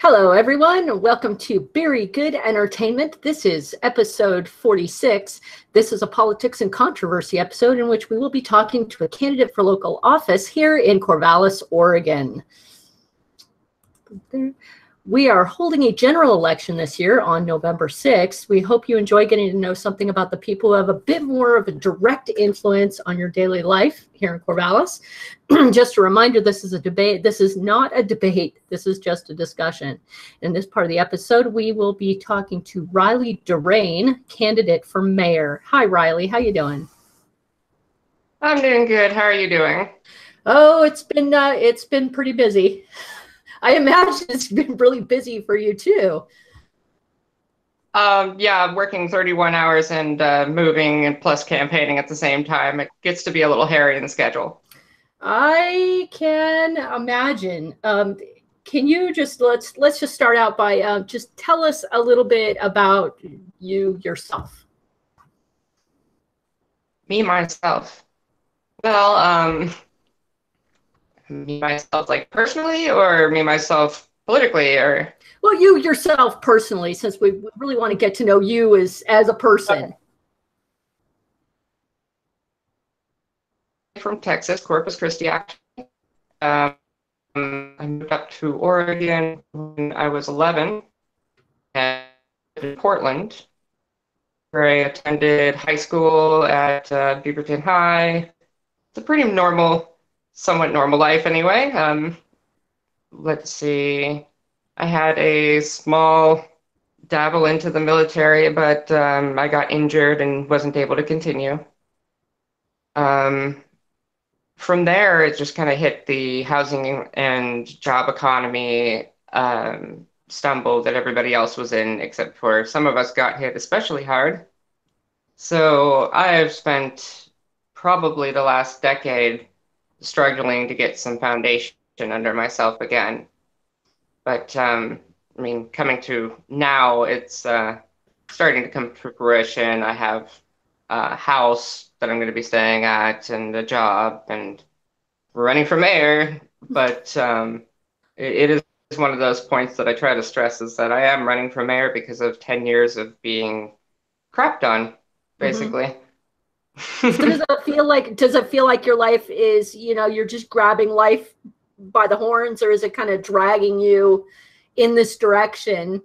Hello, everyone. Welcome to Beery Good Entertainment. This is episode 46. This is a politics and controversy episode in which we will be talking to a candidate for local office here in Corvallis, Oregon. We are holding a general election this year on November 6th. We hope you enjoy getting to know something about the people who have a bit more of a direct influence on your daily life here in Corvallis. Just a reminder, this is a debate. This is not a debate. This is just a discussion. In this part of the episode, we will be talking to Riley Doraine, candidate for mayor. Hi, Riley. How you doing? I'm doing good. How are you doing? Oh, it's been pretty busy. I imagine it's been really busy for you too. Yeah, I'm working 31 hours and moving and plus campaigning at the same time. It gets to be a little hairy in the schedule. I can imagine. Can you just let's just start out by just tell us a little bit about you yourself. Me, myself. Well, me, myself, like personally, or me, myself, politically, or? Well, you yourself personally, since we really want to get to know you as a person. Okay. From Texas, Corpus Christi, actually. I moved up to Oregon when I was 11 and in Portland, where I attended high school at Beaverton High. It's a pretty normal, somewhat normal life anyway. Let's see. I had a small dabble into the military, but I got injured and wasn't able to continue. From there, it just kind of hit the housing and job economy stumble that everybody else was in, except for some of us got hit especially hard. So I have spent probably the last decade struggling to get some foundation under myself again. But I mean, coming to now, it's starting to come to fruition. I have a house that I'm going to be staying at and a job and running for mayor. But it is one of those points that I try to stress is that I am running for mayor because of 10 years of being crapped on, basically. So does it feel like your life is, you're just grabbing life by the horns, or is it kind of dragging you in this direction?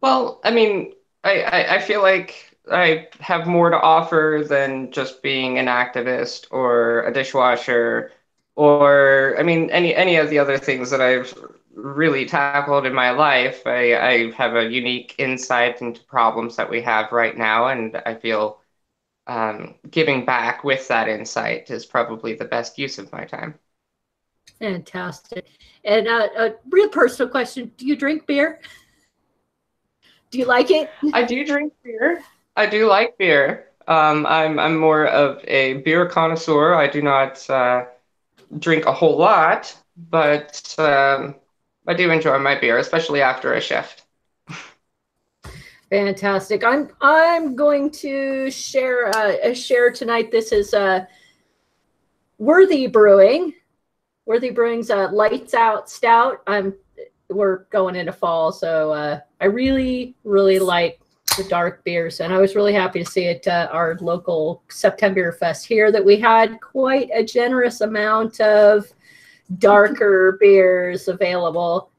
Well, I mean, I feel like I have more to offer than just being an activist or a dishwasher or I mean any of the other things that I've really tackled in my life. I have a unique insight into problems that we have right now, and I feel giving back with that insight is probably the best use of my time. Fantastic. And a real personal question: do you drink beer? Do you like it? I do drink beer. I do like beer. I'm more of a beer connoisseur. I do not drink a whole lot, but I do enjoy my beer, especially after a shift. Fantastic. I'm going to share tonight. This is Worthy Brewing. Worthy Brewing's Lights Out Stout. We're going into fall, so I really like the dark beers, and I was really happy to see it our local September Fest here that we had quite a generous amount of darker beers available.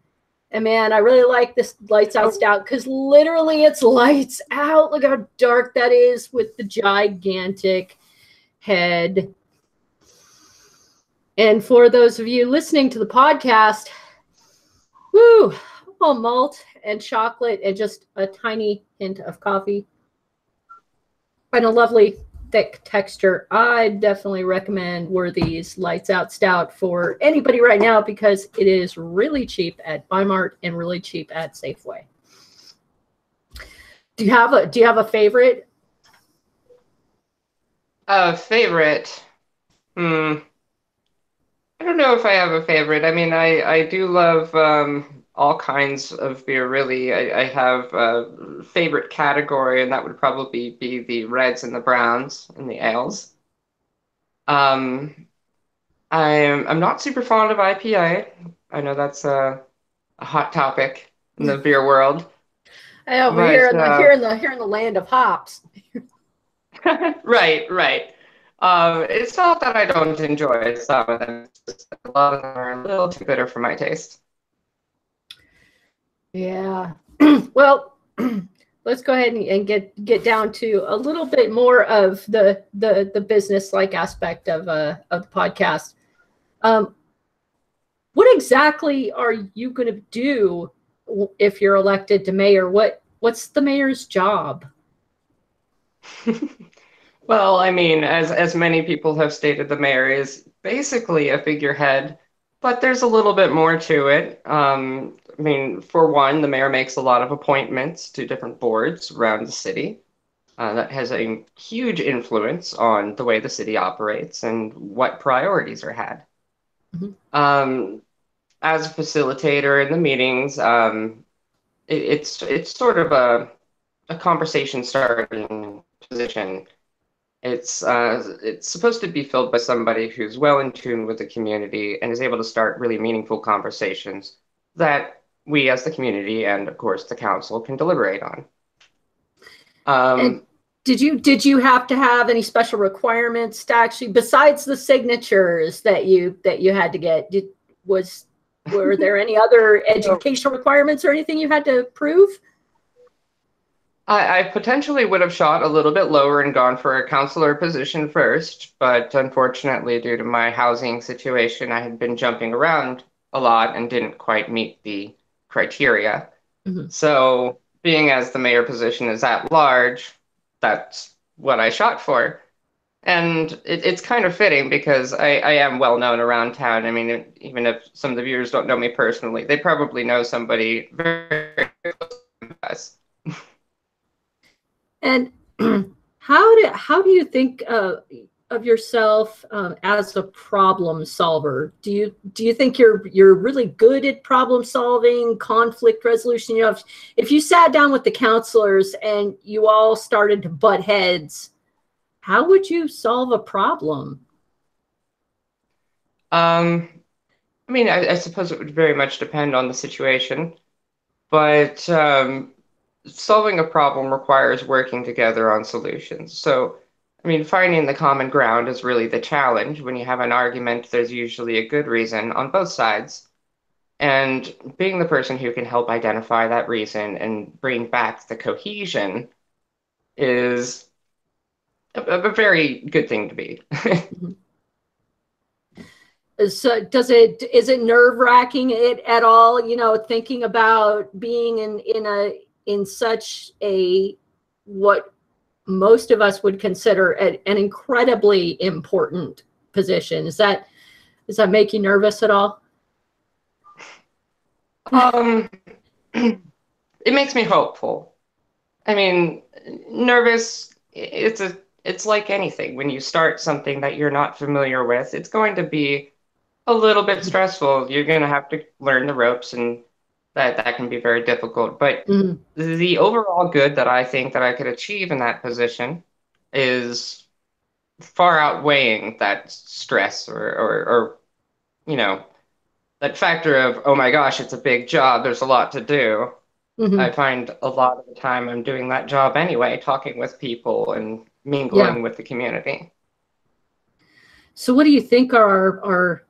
And man, I really like this Lights Out Stout because literally it's lights out. Look how dark that is with the gigantic head. And for those of you listening to the podcast, woo, all malt and chocolate and just a tiny hint of coffee and a lovely thick texture. I definitely recommend Worthy's Lights Out Stout for anybody right now because it is really cheap at Bimart and really cheap at Safeway. Do you have a favorite? A favorite? I don't know if I have a favorite. I mean, I do love all kinds of beer, really. I have a favorite category, and that would probably be the reds and the browns and the ales. I'm not super fond of IPA. I know that's a hot topic in the beer world, Yeah, we're here but in the here in the here in the land of hops. right, right. It's not that I don't enjoy some of them. It's just that a lot of them are a little too bitter for my taste. Yeah. Well, let's go ahead and get down to a little bit more of the business like aspect of the podcast. Um, what exactly are you going to do if you're elected to mayor? What's the mayor's job? Well, I mean, as many people have stated, the mayor is basically a figurehead, but there's a little bit more to it. I mean, for one, the mayor makes a lot of appointments to different boards around the city. That has a huge influence on the way the city operates and what priorities are had. Mhm. Um, as a facilitator in the meetings, it's sort of a conversation starting position. It's supposed to be filled by somebody who's well in tune with the community and is able to start really meaningful conversations that we as the community and of course the council can deliberate on. And Um, did you have to have any special requirements to actually, besides the signatures that you had to get? Was were there any other so educational requirements or anything you had to prove? I potentially would have shot a little bit lower and gone for a counselor position first, but unfortunately, due to my housing situation, I had been jumping around a lot and didn't quite meet the criteria. Mm-hmm. So, being as the mayor position is at large, that's what I shot for. And it's kind of fitting because I am well known around town. I mean, even if some of the viewers don't know me personally, they probably know somebody very close. And how do you think of yourself as a problem solver? Do you think you're really good at problem solving, conflict resolution? If you sat down with the counselors and you all started to butt heads, how would you solve a problem? Um, I mean, I suppose it would very much depend on the situation, but solving a problem requires working together on solutions. So, I mean, finding the common ground is really the challenge. When you have an argument, there's usually a good reason on both sides. And being the person who can help identify that reason and bring back the cohesion is a very good thing to be. So is it nerve wracking it at all? Thinking about being in such a what most of us would consider an incredibly important position. Does that make you nervous at all? Um, it makes me hopeful. I mean, nervous, it's like anything. When you start something that you're not familiar with, it's going to be a little bit stressful. You're going to have to learn the ropes and that can be very difficult. But Mhm. the overall good that I think that I could achieve in that position is far outweighing that stress or you know, that factor of, oh my gosh, it's a big job, there's a lot to do. I Mhm. find a lot of the time I'm doing that job anyway, talking with people and Yeah. mingling with the community. So what do you think are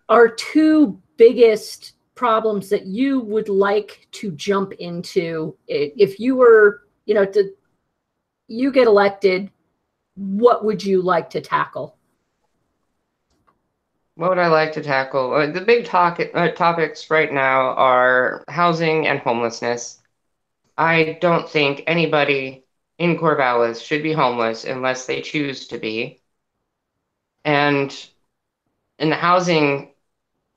our two biggest problems that you would like to jump into if you were, you get elected, what would you like to tackle? What would I like to tackle? The big topics right now are housing and homelessness. I don't think anybody in Corvallis should be homeless unless they choose to be. And in the housing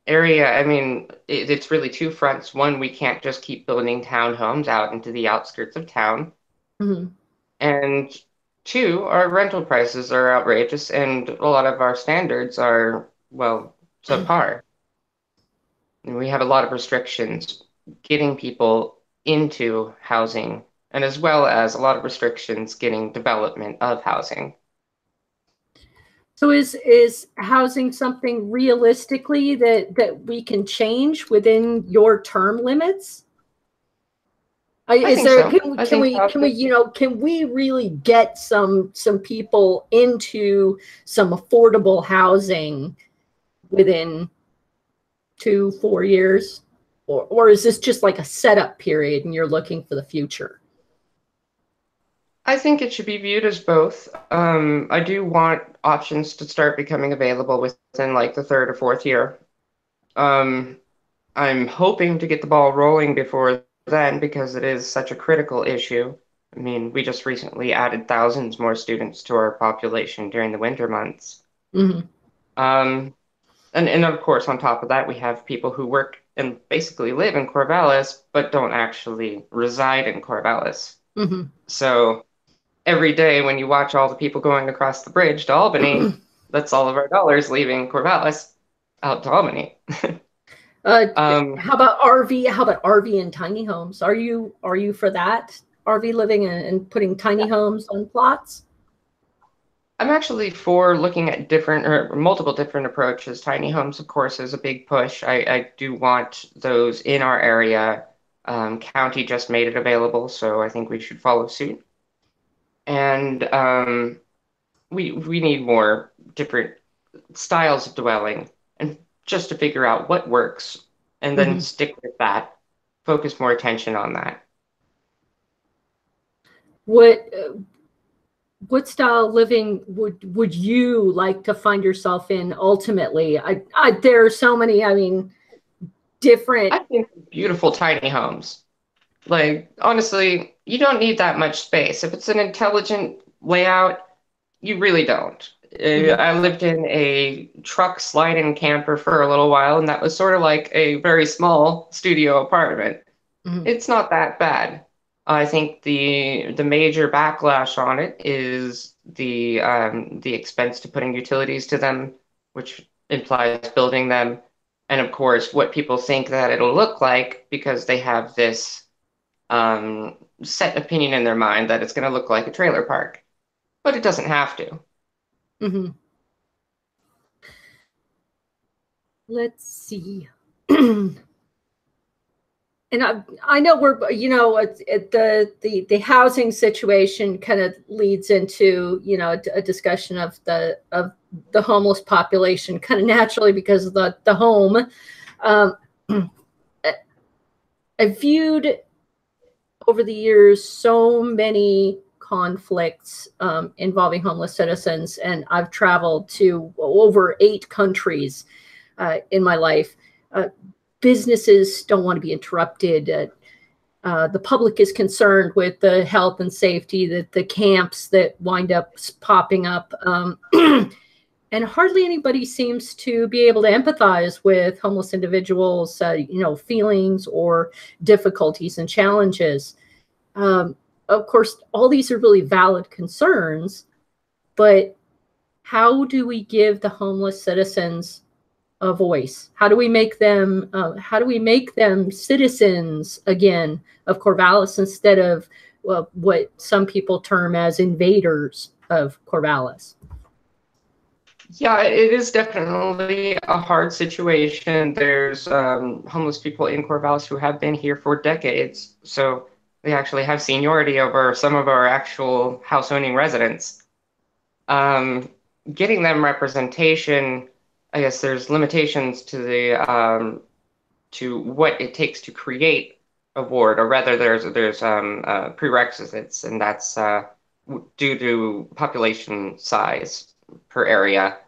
area, I mean, it's really two fronts. One, we can't just keep building townhomes out into the outskirts of town. Mhm. And two, our rental prices are outrageous and a lot of our standards are, well, subpar. And we have a lot of restrictions getting people into housing, and as well as a lot of restrictions getting development of housing. So is housing something realistically that we can change within your term limits? I Is think there so. I think can we can we really get some people into some affordable housing within 2-4 years, or is this just like a setup period and you're looking for the future? I think it should be viewed as both. I do want options to start becoming available within like the third or fourth year. Um, I'm hoping to get the ball rolling before then because it is such a critical issue. I mean, we just recently added thousands more students to our population during the winter months. Hmm. Um, and of course, on top of that, we have people who work and basically live in Corvallis, but don't actually reside in Corvallis. Hmm. So every day when you watch all the people going across the bridge to Albany, that's all of our dollars leaving Corvallis out to Albany. Uh, Um, how about RV? How about RV and tiny homes? Are you for that? RV living and putting tiny homes on plots? I'm actually for looking at different or multiple different approaches. Tiny homes, of course, is a big push. I do want those in our area. County just made it available, so I think we should follow suit. And we need more different styles of dwelling, and just to figure out what works, and then Hmm. stick with that. Focus more attention on that. What what style of living would you like to find yourself in ultimately? There are so many. I mean, different. I think beautiful tiny homes. Like, honestly, you don't need that much space. If it's an intelligent layout, you really don't. Hmm. I lived in a truck slide-in camper for a little while, and that was sort of like a very small studio apartment. Hmm. It's not that bad. I think the major backlash on it is the expense to putting utilities to them, which implies building them, and of course what people think that it'll look like because they have this set opinion in their mind that it's going to look like a trailer park, but it doesn't have to. Hmm. Let's see. And I know we're, the housing situation kind of leads into, a discussion of the homeless population kind of naturally because of the home. Um, I viewed over the years so many conflicts involving homeless citizens, and I've traveled to over 8 countries in my life. Uh, Businesses don't want to be interrupted. The public is concerned with the health and safety, that the camps that wind up popping up. And hardly anybody seems to be able to empathize with homeless individuals, feelings or difficulties and challenges. Um, of course, all these are really valid concerns, but how do we give the homeless citizens a voice? How do we make them citizens again of Corvallis instead of, well, what some people term as invaders of Corvallis? Yeah, it is definitely a hard situation. There's homeless people in Corvallis who have been here for decades, so they actually have seniority over some of our actual house owning residents. Um, Getting them representation, I guess there's limitations to the to what it takes to create a ward, or rather, there's prerequisites, and that's due to population size per area.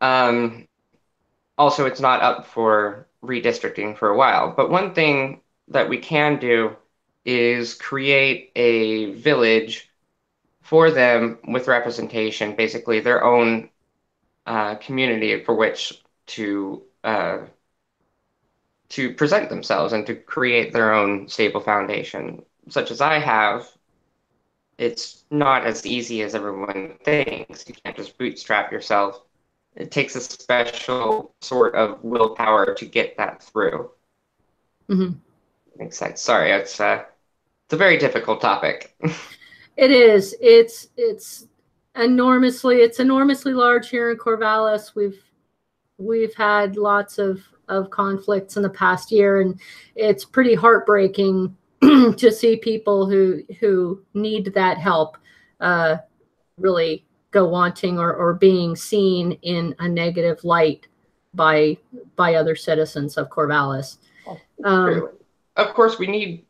Um, Also, it's not up for redistricting for a while. But one thing that we can do is create a village for them with representation, basically their own community for which to present themselves and to create their own stable foundation. Such as I have, it's not as easy as everyone thinks. You can't just bootstrap yourself. It takes a special sort of willpower to get that through. Mhm. Makes sense. Sorry, it's a very difficult topic. It is. It's enormously. It's enormously large here in Corvallis. We've had lots of conflicts in the past year, and it's pretty heartbreaking to see people who need that help really go wanting or being seen in a negative light by other citizens of Corvallis. True. Of course, we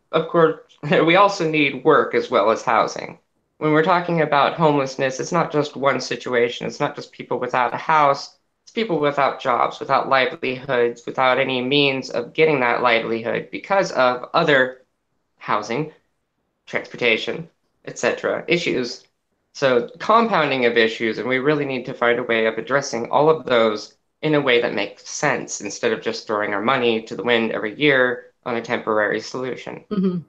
also need work as well as housing. When we're talking about homelessness, it's not just one situation. It's not just people without a house. It's people without jobs, without livelihoods, without any means of getting that livelihood because of other housing, transportation, etc. issues. So compounding of issues, and we really need to find a way of addressing all of those in a way that makes sense instead of just throwing our money to the wind every year on a temporary solution. Mm-hmm.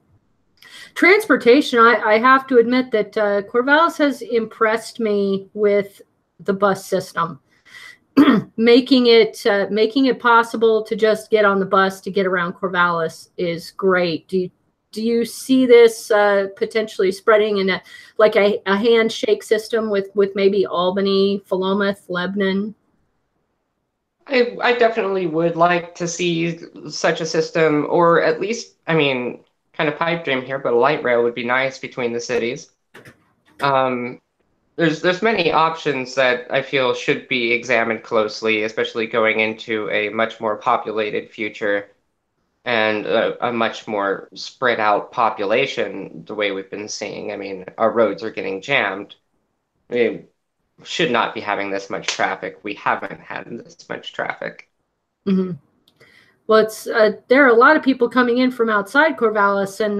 Transportation, I have to admit that Corvallis has impressed me with the bus system. making it possible to just get on the bus to get around Corvallis is great. Do you see this potentially spreading in a handshake system with maybe Albany, Philomath, Lebanon? I definitely would like to see such a system, or at least, I mean, kind of pipe dream here, but a light rail would be nice between the cities. There's many options that I feel should be examined closely, especially going into a much more populated future and a much more spread out population, the way we've been seeing. I mean, our roads are getting jammed. We should not be having this much traffic. We haven't had this much traffic. Mm-hmm. Well, it's there are a lot of people coming in from outside Corvallis, and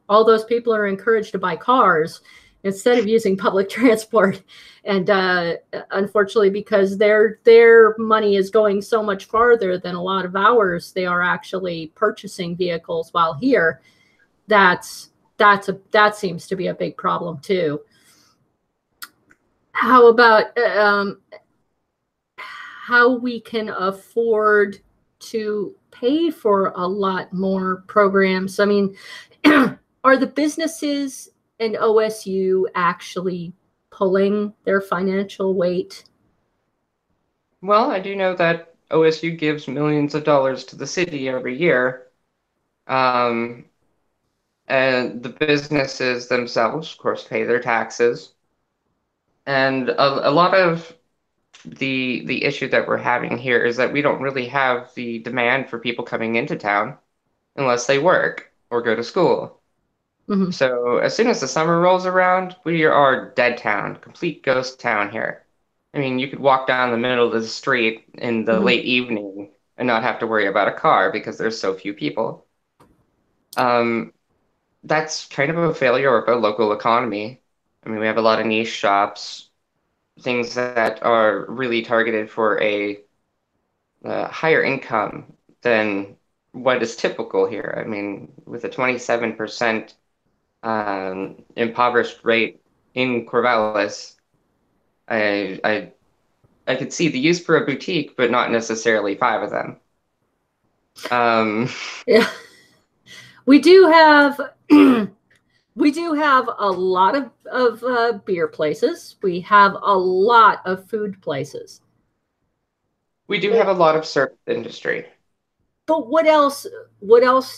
all those people are encouraged to buy cars instead of using public transport. And unfortunately, because their money is going so much farther than a lot of ours, they are actually purchasing vehicles while here. That seems to be a big problem too. How about how we can afford to pay for a lot more programs? I mean, are the businesses and OSU actually pulling their financial weight? Well, I do know that OSU gives millions of dollars to the city every year. And the businesses themselves, of course, pay their taxes. And a lot of the issue that we're having here is that we don't really have the demand for people coming into town unless they work or go to school. Mm-hmm. So as soon as the summer rolls around, we are dead town, complete ghost town here. I mean, you could walk down the middle of the street in the Mm-hmm. late evening and not have to worry about a car because there's so few people. That's kind of a failure of our local economy. I mean, we have a lot of niche shops, things that are really targeted for a higher income than what is typical here. I mean, with a 27% impoverished rate in Corvallis, I could see the use for a boutique, but not necessarily five of them. Yeah, we do have we do have a lot of beer places. We have a lot of food places. We do have a lot of service industry. But what else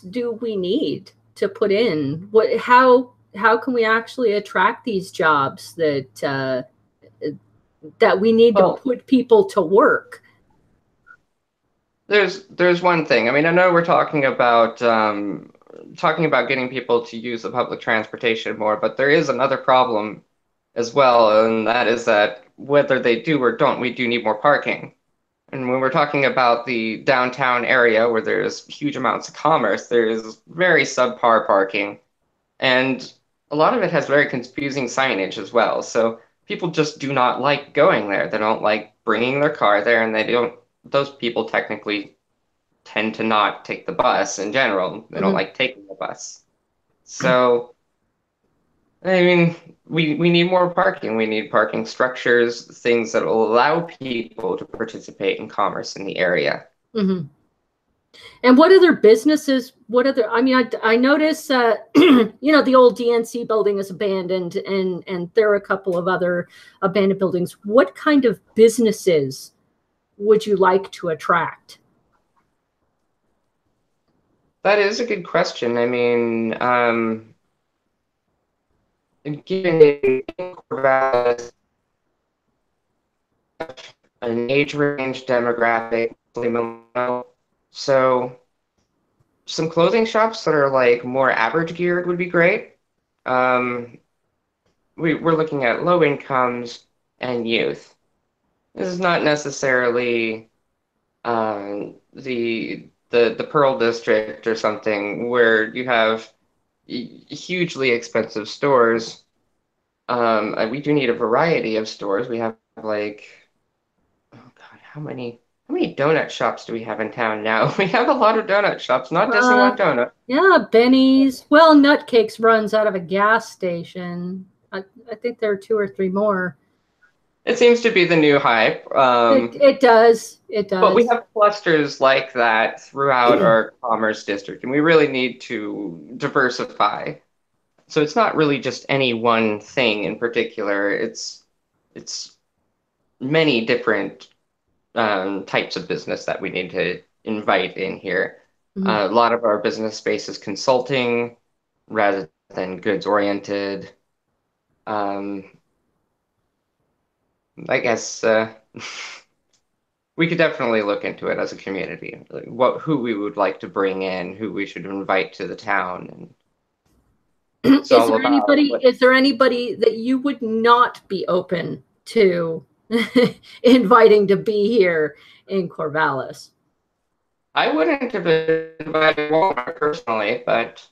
do we need to put in? How can we actually attract these jobs that we need to put people to work? There's one thing. I mean, I know we're talking about getting people to use the public transportation more, but there is another problem as well, and that is that whether they do or don't, we do need more parking. And when we're talking about the downtown area where there's huge amounts of commerce, there's very subpar parking. And a lot of it has very confusing signage as well. So people just do not like going there. They don't like bringing their car there, and those people technically tend to not take the bus in general. They don't like taking the bus. So, I mean, we need more parking. We need parking structures, things that will allow people to participate in commerce in the area. Mm-hmm. And what other businesses, what other, I mean, I notice, you know, the old DNC building is abandoned, and there are a couple of other abandoned buildings. What kind of businesses would you like to attract? That is a good question. I mean, given in Corvallis, an age range demographic, mostly millennial, so some clothing shops that are like more average geared would be great. Um, we're looking at low incomes and youth. This is not necessarily the Pearl District or something where you have hugely expensive stores. We do need a variety of stores. We have like, oh God, how many donut shops do we have in town now? We have a lot of donut shops, not dissing on donut. Yeah, Benny's. Well, Nutcakes runs out of a gas station. I think there are two or three more. It seems to be the new hype. It does. It does. But we have clusters like that throughout our commerce district, and we really need to diversify. So it's not really just any one thing in particular. It's many different types of business that we need to invite in here. Mhm. A lot of our business space is consulting rather than goods oriented. I guess we could definitely look into it as a community, like who we would like to bring in, who we should invite to the town, and it's Is all there about anybody? Is there anybody that you would not be open to inviting to be here in Corvallis? I wouldn't have invited Walmart personally, but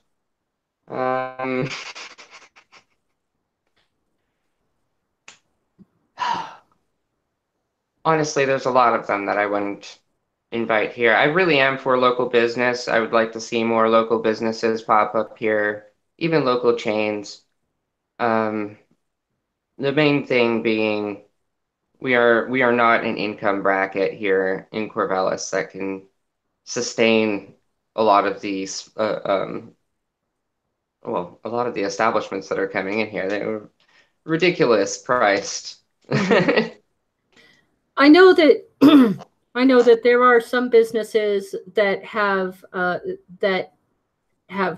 honestly, there's a lot of them that I wouldn't invite here. I really am for local business. I would like to see more local businesses pop up here, even local chains. Um, the main thing being we are not an income bracket here in Corvallis that can sustain a lot of these well, a lot of the establishments that are coming in here. They were ridiculous priced. I know that I know that there are some businesses that have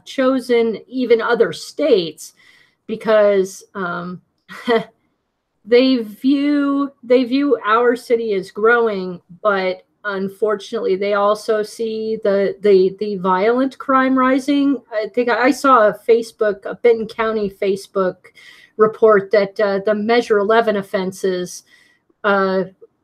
chosen even other states because they view our city as growing, but unfortunately they also see the violent crime rising. I think I saw a Benton County Facebook report that the Measure 11 offenses,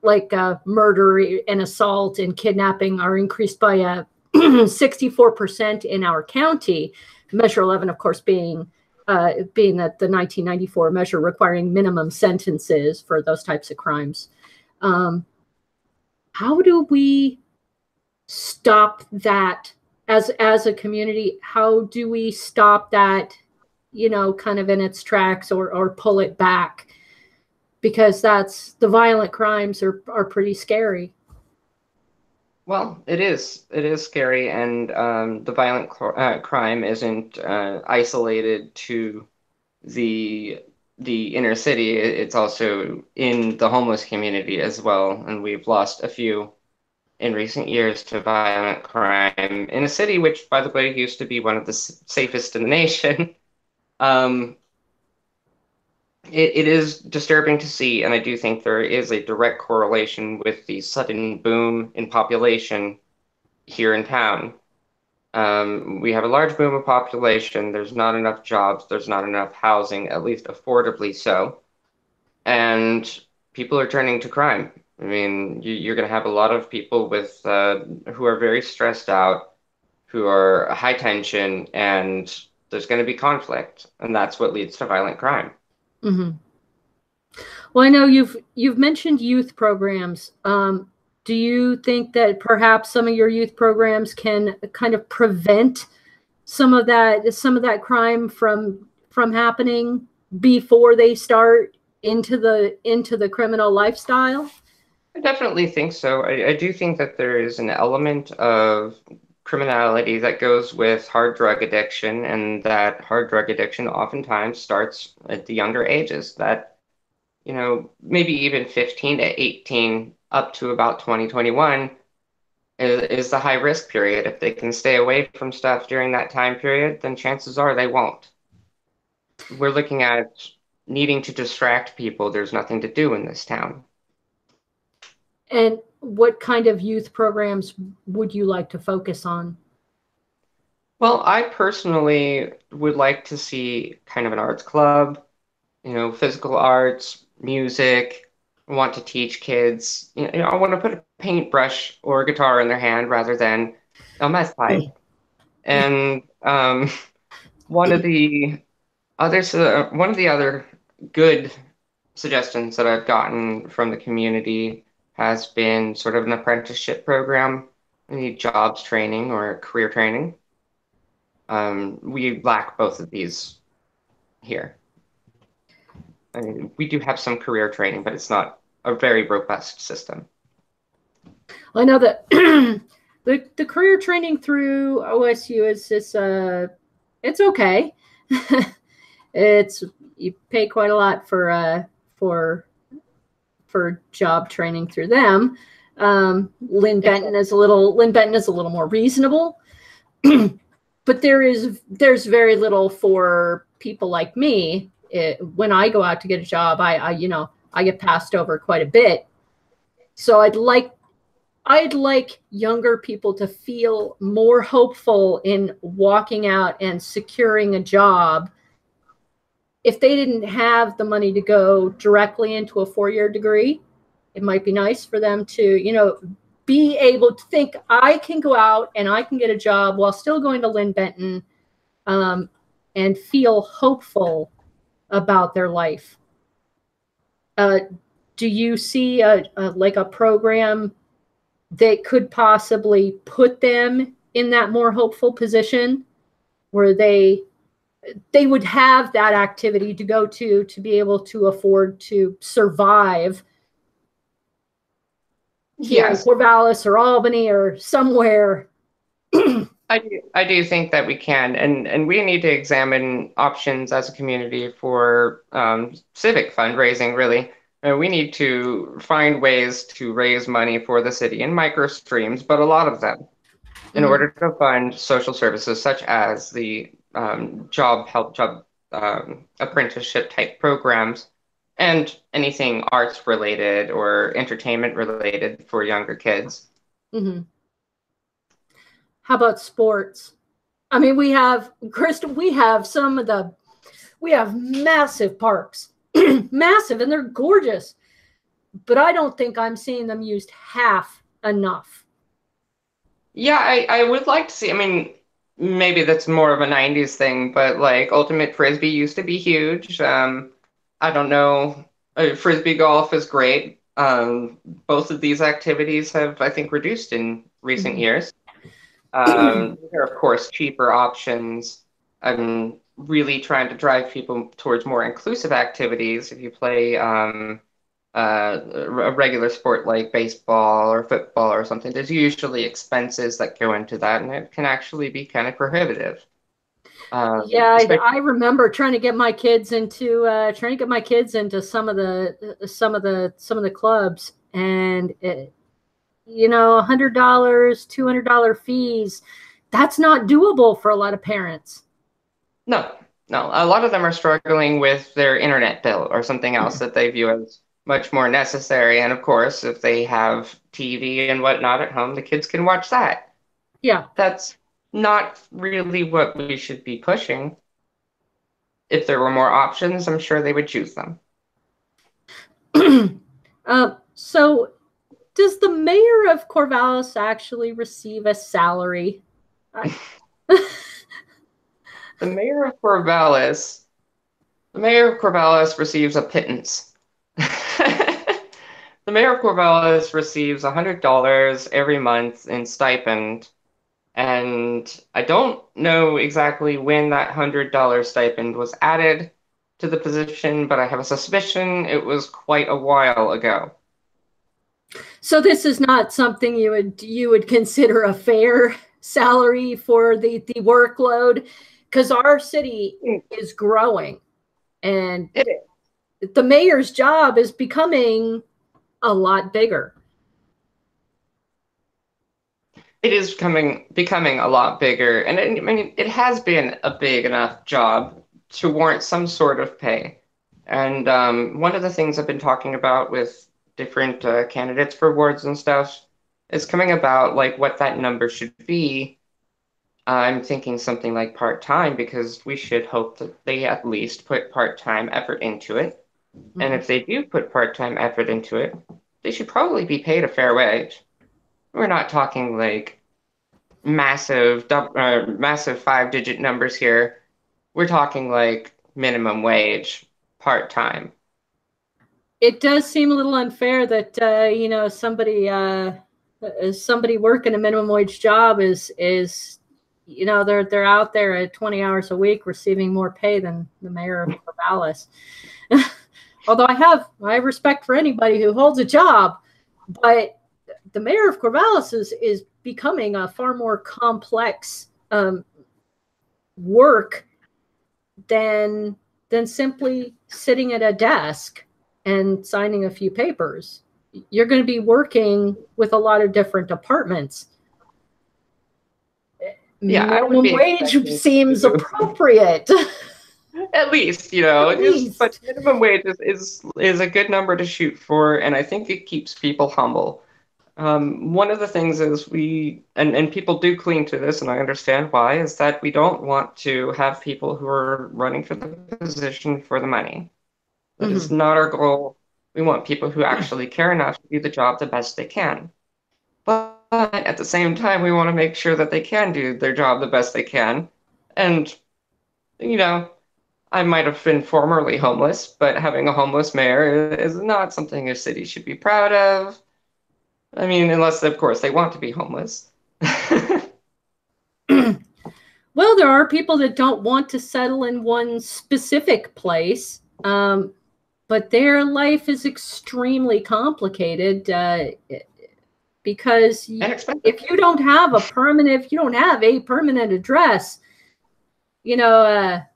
like murder and assault and kidnapping, are increased by 64% in our county. Measure 11, of course, being that the 1994 measure requiring minimum sentences for those types of crimes. How do we stop that as a community? How do we stop that, kind of in its tracks, or pull it back? Because the violent crimes are pretty scary. Well, it is. It is scary, and the violent crime isn't isolated to the inner city. It's also in the homeless community as well, and we've lost a few in recent years to violent crime in a city which, by the way, used to be one of the safest in the nation. It is disturbing to see, and I do think there is a direct correlation with the sudden boom in population here in town. We have a large boom of population. There's not enough jobs. There's not enough housing, at least affordably so. And people are turning to crime. I mean, you're going to have a lot of people who are very stressed out, who are high tension, and there's going to be conflict, and that's what leads to violent crime. Mm-hmm. Well, I know you've mentioned youth programs. Do you think that perhaps some of your youth programs can kind of prevent some of that crime from happening before they start into the criminal lifestyle? I definitely think so. I do think that there is an element of criminality that goes with hard drug addiction, and that hard drug addiction oftentimes starts at the younger ages, that, maybe even 15 to 18 up to about 2021 is the high risk period. If they can stay away from stuff during that time period, then chances are they won't. We're looking at needing to distract people. There's nothing to do in this town. And what kind of youth programs would you like to focus on? Well, I personally would like to see kind of an arts club, physical arts, music. I want to teach kids. I want to put a paintbrush or a guitar in their hand rather than a meth pipe. And one of the one of the other good suggestions that I've gotten from the community has been sort of an apprenticeship program. We need jobs training or career training. We lack both of these here. I mean, we do have some career training, but it's not a very robust system. I know that the career training through OSU it's okay. You pay quite a lot for job training through them. Lynn Benton is a little more reasonable, but there's very little for people like me. When I go out to get a job, I get passed over quite a bit. So I'd like younger people to feel more hopeful in walking out and securing a job. If they didn't have the money to go directly into a 4-year degree, it might be nice for them to, be able to think, I can go out and I can get a job while still going to Lynn Benton, and feel hopeful about their life. Do you see a program that could possibly put them in that more hopeful position where they would have that activity to go to be able to afford to survive here in Corvallis or Albany or somewhere? I do think that we can, and we need to examine options as a community for civic fundraising, really. We need to find ways to raise money for the city in micro streams, but a lot of them, in order to fund social services such as the job apprenticeship type programs and anything arts related or entertainment related for younger kids. Mm-hmm. How about sports? I mean, we have massive parks, massive, and they're gorgeous, but I don't think I'm seeing them used half enough. Yeah, I would like to see, I mean, maybe that's more of a 90s thing, but like Ultimate Frisbee used to be huge. I don't know. Frisbee golf is great. Both of these activities have, I think, reduced in recent years. There are, of course, cheaper options. I'm really trying to drive people towards more inclusive activities. If you play a regular sport like baseball or football or something, there's usually expenses that go into that, and it can actually be kind of prohibitive. I remember trying to get my kids into some of the clubs, and $100, $200 fees. That's not doable for a lot of parents. No. A lot of them are struggling with their internet bill or something else that they view as much more necessary. And of course, if they have TV and whatnot at home, the kids can watch that. Yeah. That's not really what we should be pushing. If there were more options, I'm sure they would choose them. So does the mayor of Corvallis actually receive a salary? The mayor of Corvallis receives a pittance. The mayor of Corvallis receives $100 every month in stipend, and I don't know exactly when that $100 stipend was added to the position, but I have a suspicion it was quite a while ago. So this is not something you would consider a fair salary for the workload, because our city is growing, and the mayor's job is becoming a lot bigger. It is becoming a lot bigger, and I mean, it has been a big enough job to warrant some sort of pay. And one of the things I've been talking about with different candidates for awards and stuff is coming about like what that number should be. I'm thinking something like part-time because we should hope that they at least put part-time effort into it. And if they do put part-time effort into it, they should probably be paid a fair wage. We're not talking like massive five-digit numbers here. We're talking like minimum wage, part-time. It does seem a little unfair that somebody working a minimum wage job is they're out there at 20 hours a week receiving more pay than the mayor of Corvallis. Although I have respect for anybody who holds a job, but the mayor of Corvallis is becoming a far more complex work than simply sitting at a desk and signing a few papers. You're going to be working with a lot of different departments. Yeah, minimum wage seems appropriate. At least, but minimum wage is a good number to shoot for, and I think it keeps people humble. One of the things is and people do cling to this, and I understand why, is that we don't want to have people who are running for the position for the money. That is not our goal. We want people who actually care enough to do the job the best they can. But at the same time, we want to make sure that they can do their job the best they can. And, I might have been formerly homeless, but having a homeless mayor is not something a city should be proud of. I mean, unless, of course, they want to be homeless. Well, there are people that don't want to settle in one specific place, but their life is extremely complicated because if you don't have a permanent address,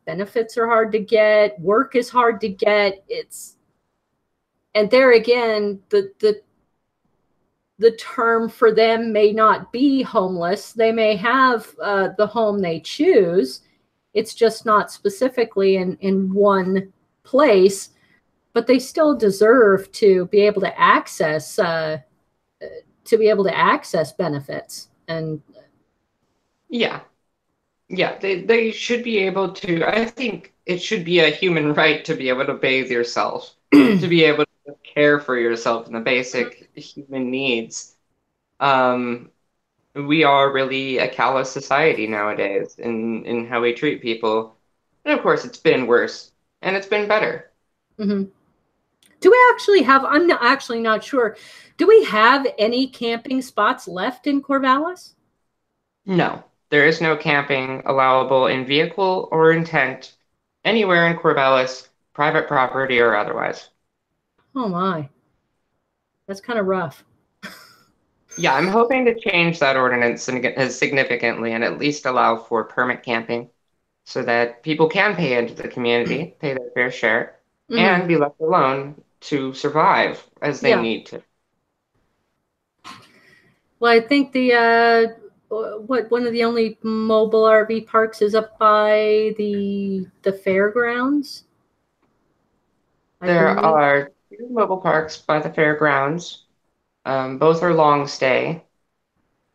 benefits are hard to get, work is hard to get. And there again, the term for them may not be homeless. They may have the home they choose. It's just not specifically in one place, but they still deserve to be able to access benefits. And they should be able to. I think it should be a human right to be able to bathe yourself, to be able to care for yourself and the basic human needs. We are really a callous society nowadays in how we treat people. And of course, it's been worse and it's been better. Do we actually have, I'm actually not sure, do we have any camping spots left in Corvallis? No, there is no camping allowable in vehicle or in tent anywhere in Corvallis, private property or otherwise. Oh my, that's kind of rough. Yeah, I'm hoping to change that ordinance significantly and at least allow for permit camping so that people can pay into the community, pay their fair share, and be left alone to survive as they need to. Well, I think one of the only mobile RV parks is up by the fairgrounds. There are 2 mobile parks by the fairgrounds. Both are long stay,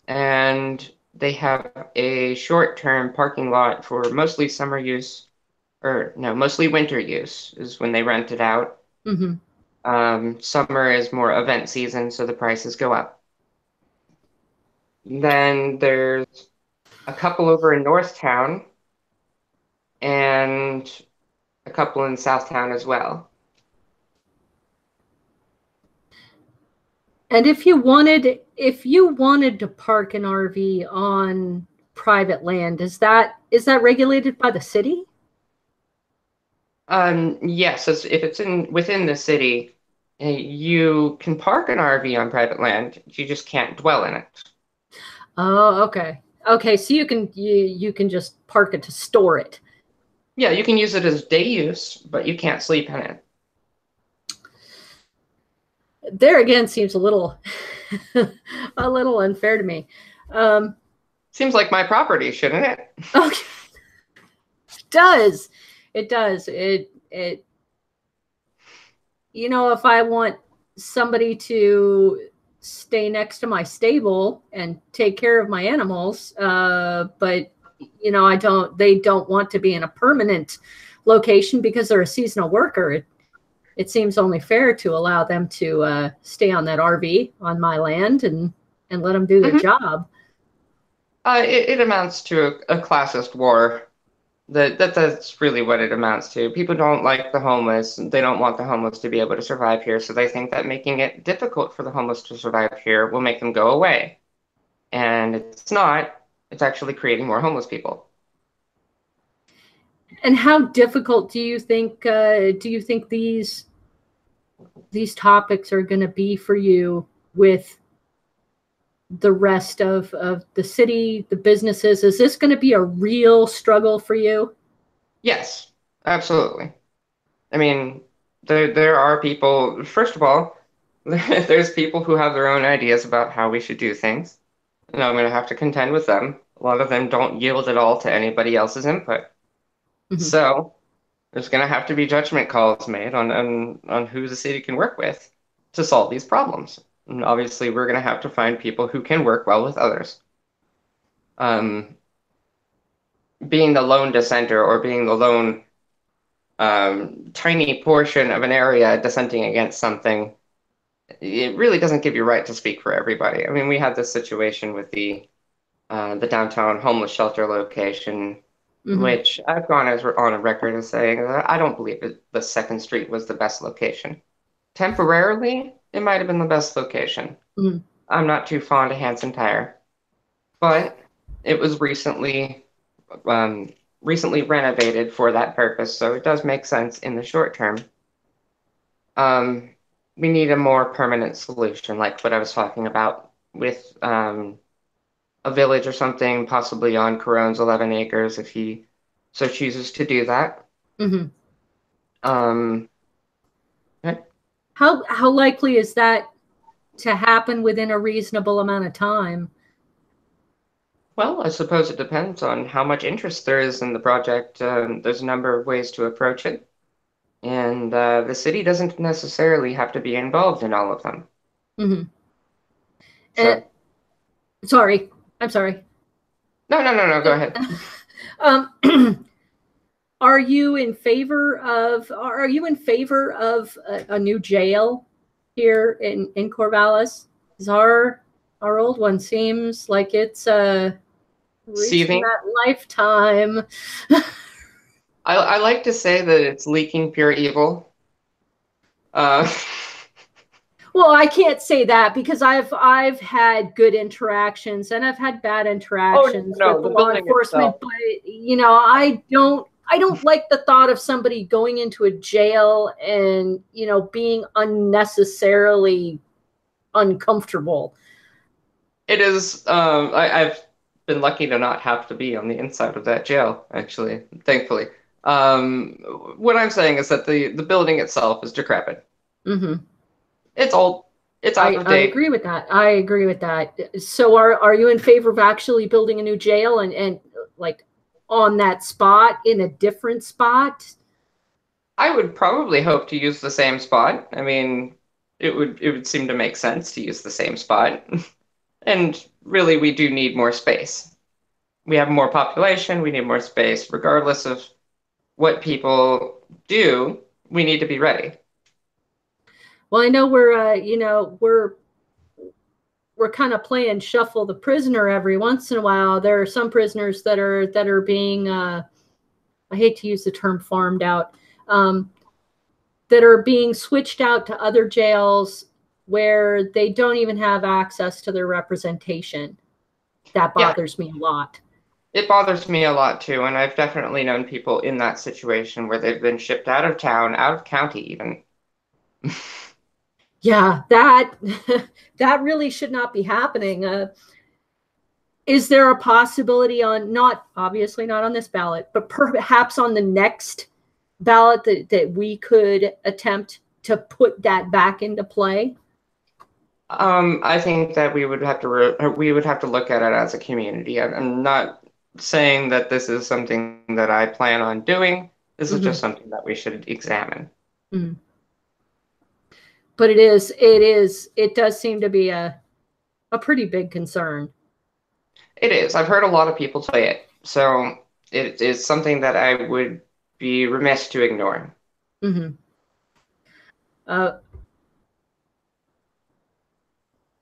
and they have a short-term parking lot for mostly summer use, or no, mostly winter use is when they rent it out. Summer is more event season, so the prices go up. Then there's a couple over in Northtown and a couple in Southtown as well. And if you wanted to park an RV on private land, is that regulated by the city? Yes, if it's within the city, you can park an RV on private land. You just can't dwell in it. Oh, okay. Okay, so you can just park it to store it. Yeah, you can use it as day use, but you can't sleep in it. There again seems a little a little unfair to me. Seems like my property, shouldn't it? Okay. Does. It does. It you know, if I want somebody to stay next to my stable and take care of my animals, but you know, they don't want to be in a permanent location because they're a seasonal worker. It seems only fair to allow them to stay on that RV on my land and let them do their Mm-hmm. job. It amounts to a classist war. That's really what it amounts to. People don't like the homeless. They don't want the homeless to be able to survive here, so they think that making it difficult for the homeless to survive here will make them go away. And it's not. It's actually creating more homeless people. And how difficult do you think these topics are going to be for you with the rest of the city, the businesses? Is this going to be a real struggle for you? Yes, absolutely. I mean, there are people, first of all, there's people who have their own ideas about how we should do things, and I'm going to have to contend with them. A lot of them don't yield at all to anybody else's input. Mm-hmm. So there's going to have to be judgment calls made on who the city can work with to solve these problems. And obviously, we're going to have to find people who can work well with others. Um, being the lone dissenter or being the lone tiny portion of an area dissenting against something, it really doesn't give you right to speak for everybody. I mean, we had this situation with the downtown homeless shelter location, Mm-hmm. which I've gone as on a record as saying that I don't believe the Second Street was the best location. Temporarily, it might have been the best location. Mm-hmm. I'm not too fond of Hanson Tire, but it was um, recently renovated for that purpose, so it does make sense in the short term. Um, we need a more permanent solution, like what I was talking about with a village or something, possibly on Caron's 11 acres, if he so chooses to do that. Mm-hmm. Um, eh, How likely is that to happen within a reasonable amount of time? well, I suppose it depends on how much interest there is in the project. There's a number of ways to approach it, and the city doesn't necessarily have to be involved in all of them. Mm-hmm. And So, sorry, I'm sorry. no, go ahead. um, are you in favor of a new jail here in Corvallis? Because our old one seems like it's reaching Seething. that lifetime. I like to say that it's leaking pure evil. Uh, Well, I can't say that because I've had good interactions and I've had bad oh interactions with no, the the law building enforcement, itself. but you know, I don't like the thought of somebody going into a jail and, you know, being unnecessarily uncomfortable. It is. I've been lucky to not have to be on the inside of that jail, actually, thankfully. Um, what I'm saying is that the building itself is decrepit. Mm-hmm. It's old. It's out of I date. agree with that. I agree with that. So are you in favor of actually building a new jail and like on that spot in a different spot? I would probably hope to use the same spot. I mean, it would seem to make sense to use the same spot. And really, we do need more space. We have more population, we need more space. Regardless of what people do, we need to be ready. Well, I know you know, we're kind of playing shuffle the prisoner every once in a while. There are some prisoners that are being I hate to use the term farmed out, um, that are being switched out to other jails where they don't even have access to their representation. That Yeah, bothers me a lot. it bothers me a lot too, and I've definitely known people in that situation where they've been shipped out of town, out of county even. Yeah, that that really should not be happening. is there a possibility on, not obviously not on this ballot, but perhaps on the next ballot that we could attempt to put that back into play? I think that we would have to look at it as a community. I'm not saying that this is something that I plan on doing. This is just something that we should examine. But it does seem to be a pretty big concern. It is. I've heard a lot of people say it. So it is something that I would be remiss to ignore.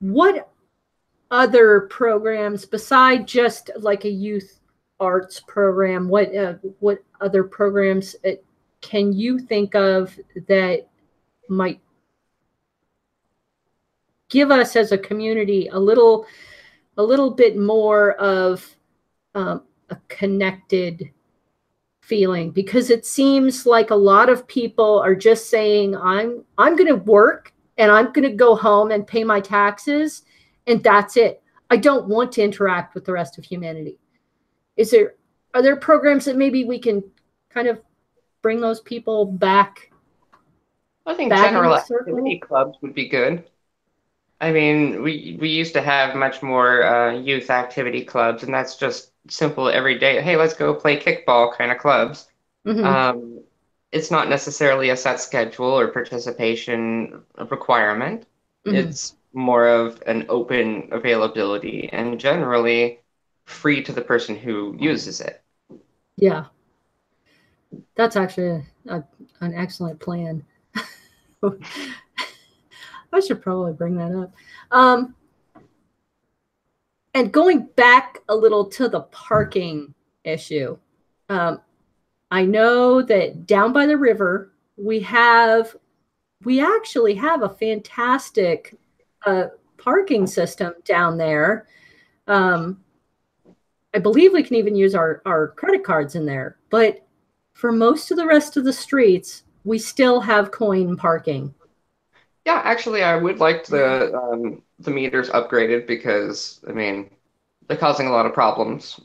What other programs besides just like a youth arts program, what other programs can you think of that might give us as a community a little bit more of a connected feeling? Because it seems like a lot of people are just saying, I'm going to work and I'm going to go home and pay my taxes, and that's it. I don't want to interact with the rest of humanity. Are there programs that maybe we can kind of bring those people back? I think general activity clubs would be good. I mean, we used to have much more youth activity clubs, and that's just simple everyday, hey, let's go play kickball kind of clubs. It's not necessarily a set schedule or participation requirement. It's more of an open availability and generally free to the person who uses it. Yeah. That's actually an excellent plan. I should probably bring that up. And going back a little to the parking issue, I know that down by the river, we actually have a fantastic parking system down there. I believe we can even use our credit cards in there. But for most of the rest of the streets, we still have coin parking. Yeah, actually, I would like the meters upgraded because, I mean, they're causing a lot of problems.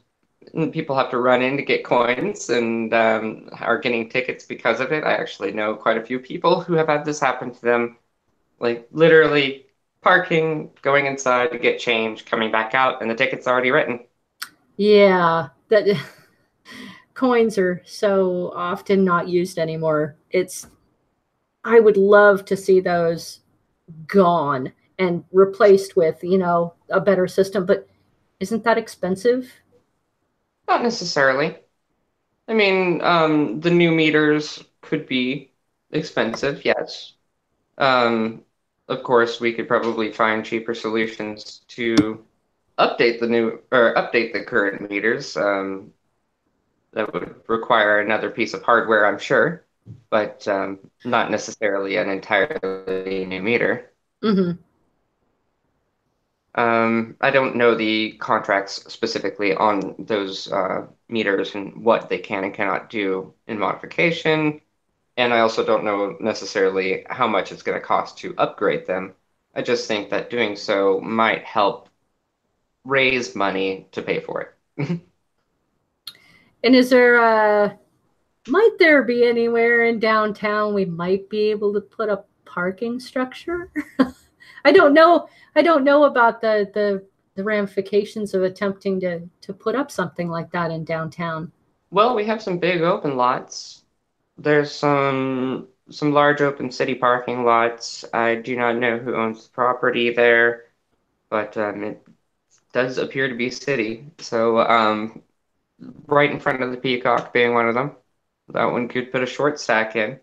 People have to run in to get coins and are getting tickets because of it. I actually know quite a few people who have had this happen to them, like literally parking, going inside to get change, coming back out, and the ticket's already written. Yeah, that coins are so often not used anymore. I would love to see those gone and replaced with, a better system, but isn't that expensive? Not necessarily. I mean, the new meters could be expensive, yes. Of course, we could probably find cheaper solutions to update the current meters. That would require another piece of hardware, I'm sure, but not necessarily an entirely new meter. I don't know the contracts specifically on those meters and what they can and cannot do in modification. And I also don't know necessarily how much it's going to cost to upgrade them. I just think that doing so might help raise money to pay for it. And might there be anywhere in downtown we might be able to put a parking structure? I don't know about the ramifications of attempting to put up something like that in downtown. Well, we have some big open lots. There's some large open city parking lots. I do not know who owns the property there, but it does appear to be city. So right in front of the Peacock being one of them. That one could put a short stack in.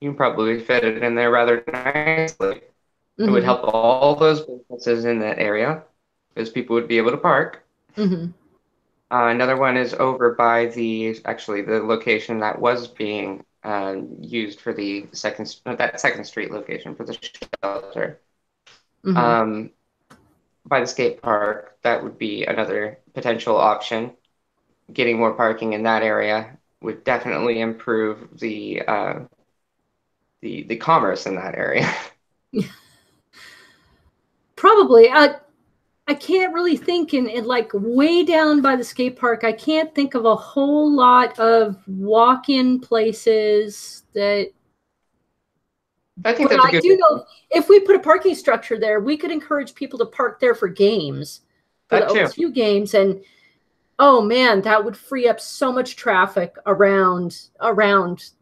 You can probably fit it in there rather nicely. It would help all those businesses in that area because people would be able to park. Another one is over by the location that was being used for the second street location for the shelter. By the skate park, that would be another potential option. Getting more parking in that area would definitely improve the commerce in that area. Probably. I I can't really think in like way down by the skate park. I can't think of a whole lot of walk-in places that. I think But that's a I good do know if we put a parking structure there, we could encourage people to park there for games, for the that too. OSU games, and oh man, that would free up so much traffic around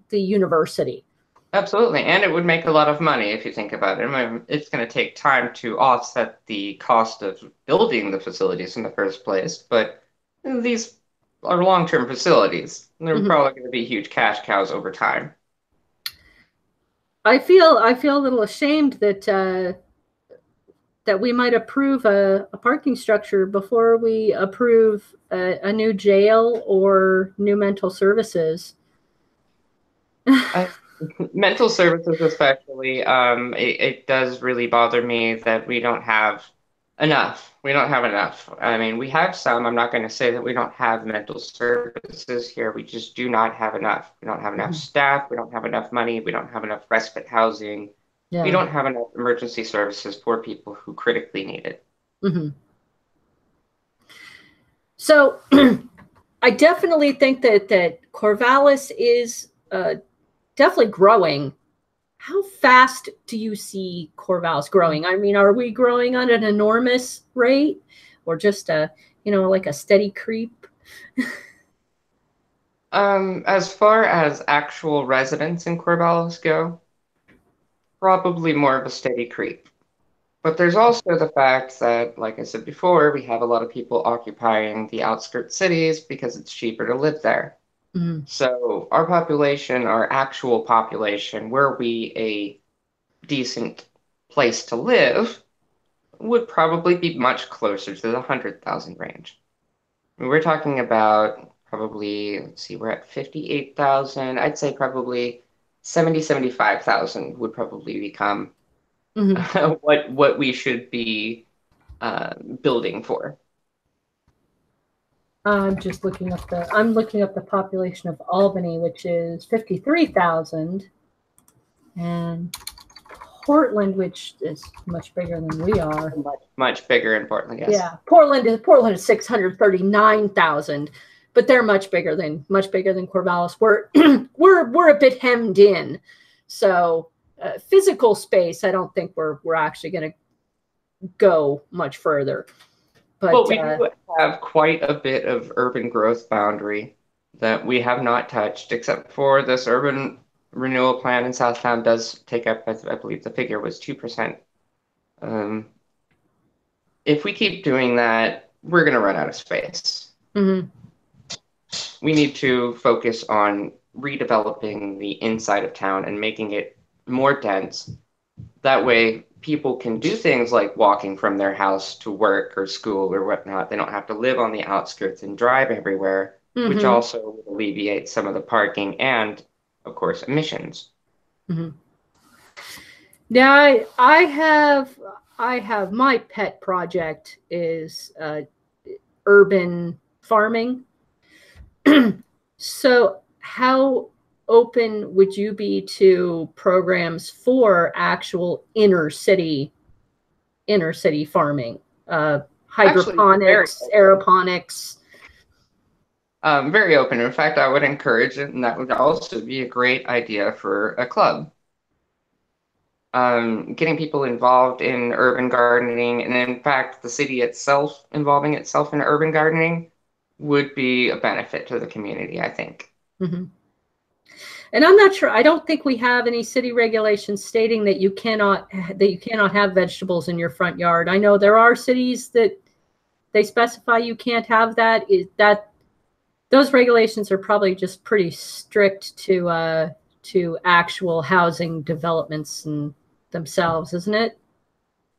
the university. Absolutely. And it would make a lot of money if you think about it. I mean, it's going to take time to offset the cost of building the facilities in the first place, but these are long-term facilities. They're probably going to be huge cash cows over time. I feel a little ashamed that that we might approve a parking structure before we approve a new jail or new mental services. Mental services, especially, it does really bother me that we don't have enough. We don't have enough. I mean, we have some. I'm not going to say that we don't have mental services here. We just do not have enough. We don't have enough staff. We don't have enough money. We don't have enough respite housing. Yeah. We don't have enough emergency services for people who critically need it. So I definitely think that Corvallis is definitely growing. How fast do you see Corvallis growing? I mean, are we growing on an enormous rate, or just like a steady creep? As far as actual residents in Corvallis go, probably more of a steady creep. But there's also the fact that, like I said before, we have a lot of people occupying the outskirts cities because it's cheaper to live there. So our population, our actual population, were we a decent place to live, would probably be much closer to the 100,000 range. I mean, we're talking about probably, let's see, we're at 58,000. I'd say probably 75,000 would probably become what we should be building for. I'm just looking up the population of Albany, which is 53,000, and Portland, which is much bigger than we are. Much bigger in Portland, yes. Yeah, Portland is 639,000, but they're much bigger than Corvallis. We're a bit hemmed in, so physical space, I don't think we're actually going to go much further. But we do have quite a bit of urban growth boundary that we have not touched, except for this urban renewal plan in Southtown does take up, I believe the figure was 2%. If we keep doing that, we're going to run out of space. We need to focus on redeveloping the inside of town and making it more dense. That way, people can do things like walking from their house to work or school or whatnot. They don't have to live on the outskirts and drive everywhere, which also would alleviate some of the parking and, of course, emissions. Now, I have my pet project is urban farming. So how open would you be to programs for actual inner city farming, hydroponics, aeroponics? Very open. In fact, I would encourage it, and that would also be a great idea for a club. Getting people involved in urban gardening, and in fact, the city itself involving itself in urban gardening would be a benefit to the community, I think. And I'm not sure. I don't think we have any city regulations stating that you cannot have vegetables in your front yard. I know there are cities that they specify you can't have that. Those regulations are probably just pretty strict to actual housing developments and themselves, isn't it?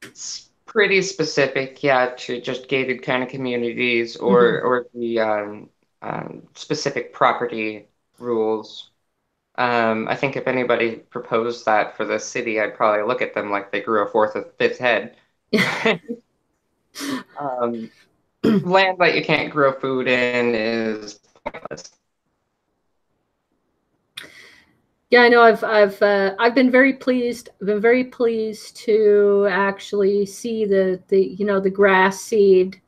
It's pretty specific, yeah, to just gated kind of communities or the specific property rules. I think if anybody proposed that for the city, I'd probably look at them like they grew a fourth or fifth head. Land that you can't grow food in is pointless. Yeah, I know. I've been very pleased. I've been very pleased to actually see the grass seed,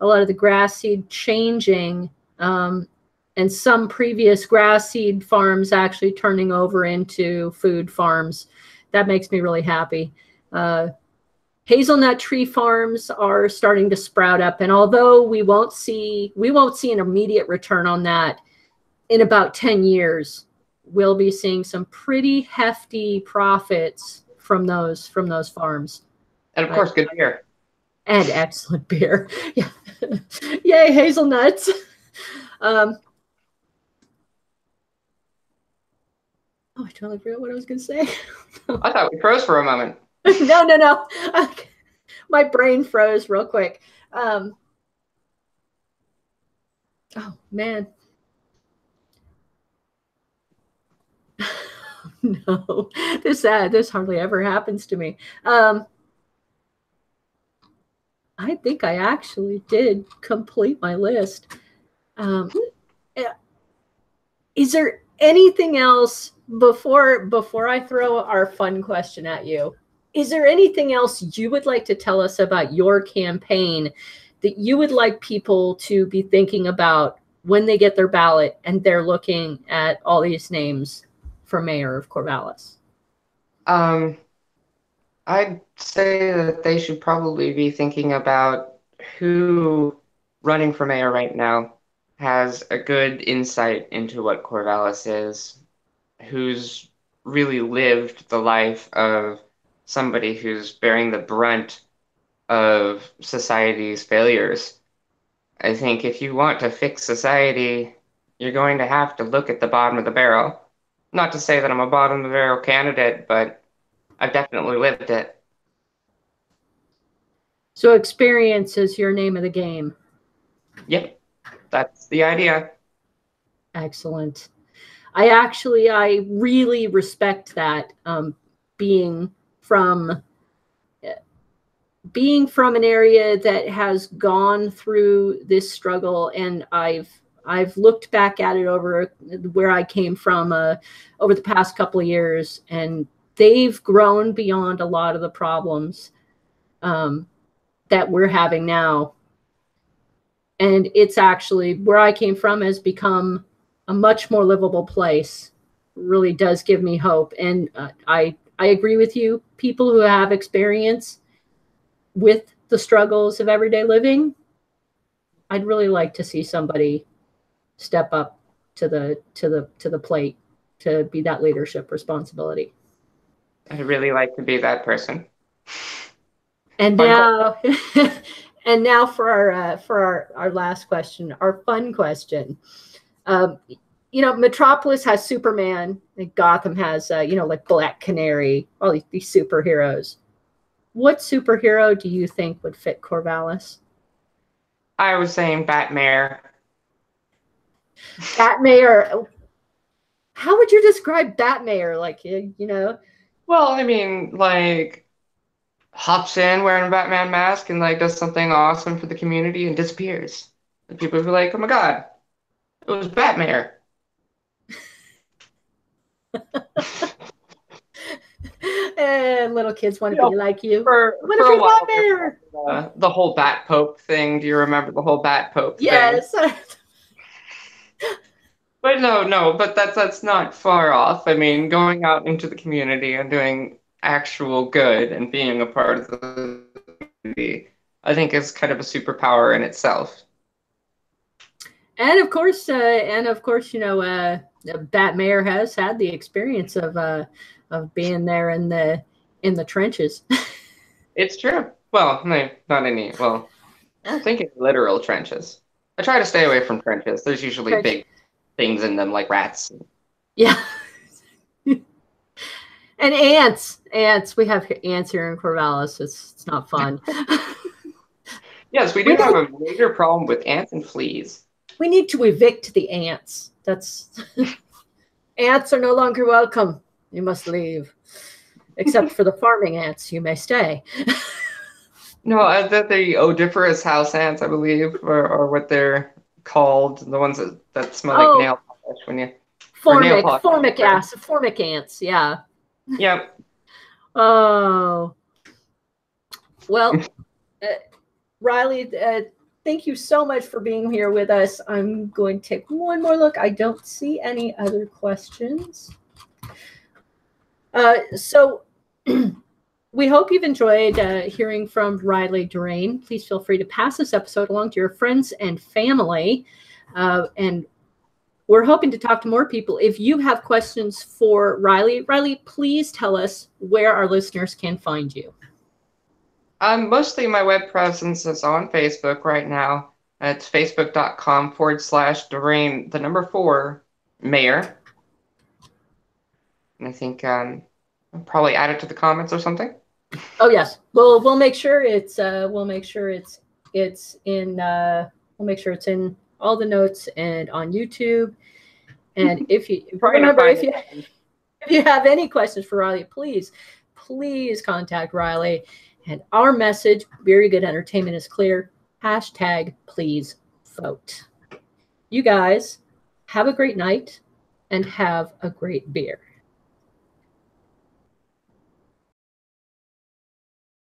a lot of the grass seed changing, and some previous grass seed farms actually turning over into food farms. That makes me really happy. Hazelnut tree farms are starting to sprout up, and although we won't see an immediate return on that in about 10 years, we'll be seeing some pretty hefty profits from those farms. And of course, good beer. And excellent beer. Yeah. Yay, hazelnuts. Oh, I totally forgot what I was going to say. I thought we froze for a moment. No. My brain froze real quick. Oh, man. No, this hardly ever happens to me. I think I actually did complete my list. Is there anything else before I throw our fun question at you? Is there anything else you would like to tell us about your campaign that you would like people to be thinking about when they get their ballot and they're looking at all these names for mayor of Corvallis? I'd say that they should probably be thinking about who running for mayor right now has a good insight into what Corvallis is, who's really lived the life of somebody who's bearing the brunt of society's failures. I think if you want to fix society, you're going to have to look at the bottom of the barrel. Not to say that I'm a bottom of the barrel candidate, but I've definitely lived it. So experience is your name of the game. Yep, that's the idea. Excellent. I really respect that. Being from an area that has gone through this struggle, and I've looked back at it over where I came from over the past couple of years, and they've grown beyond a lot of the problems that we're having now. And it's actually where I came from has become a much more livable place. Really does give me hope. And I agree with you. People who have experience with the struggles of everyday living, I'd really like to see somebody step up to the plate to be that leadership responsibility. I'd really like to be that person. And now, and now for our last question, our fun question. Metropolis has Superman, and Gotham has like Black Canary, all these superheroes. What superhero do you think would fit Corvallis? I was saying Batmare. Batmare. How would you describe Batmare? Like, Well, I mean, like, hops in wearing a Batman mask and like does something awesome for the community and disappears. And people be like, "Oh my God, it was Batmare." And little kids want to be like you. For a while, the whole Bat Pope thing. Do you remember the whole Bat Pope thing? Yes. But no, but that's not far off. I mean, going out into the community and doing actual good and being a part of the community, I think is kind of a superpower in itself. And of course, Batmare has had the experience of being there in the trenches. It's true. Well, no, not any. Well, I don't think it's literal trenches. I try to stay away from trenches. There's usually big things in them, like rats. Yeah. And ants. We have ants here in Corvallis. It's not fun. Yes, we do have a major problem with ants and fleas. We need to evict the ants. Ants are no longer welcome. You must leave. Except for the farming ants, you may stay. No, the odoriferous house ants, I believe, or what they're called. The ones that smell like nail polish when you... Formic acid, formic ants. Yeah. Yep. Oh, well, Riley, thank you so much for being here with us. I'm going to take one more look. I don't see any other questions. So we hope you've enjoyed hearing from Riley Doraine. Please feel free to pass this episode along to your friends and family. And we're hoping to talk to more people. If you have questions for Riley, please tell us where our listeners can find you. Mostly my web presence is on Facebook right now. It's facebook.com/Doraine, the number 4, Mayor. And I think I'll probably add it to the comments or something. Oh yes, we'll make sure it's in all the notes and on YouTube. And if you have any questions for Riley, please contact Riley. And our message, Beery Good Entertainment, is clear. #please vote. You guys have a great night and have a great beer.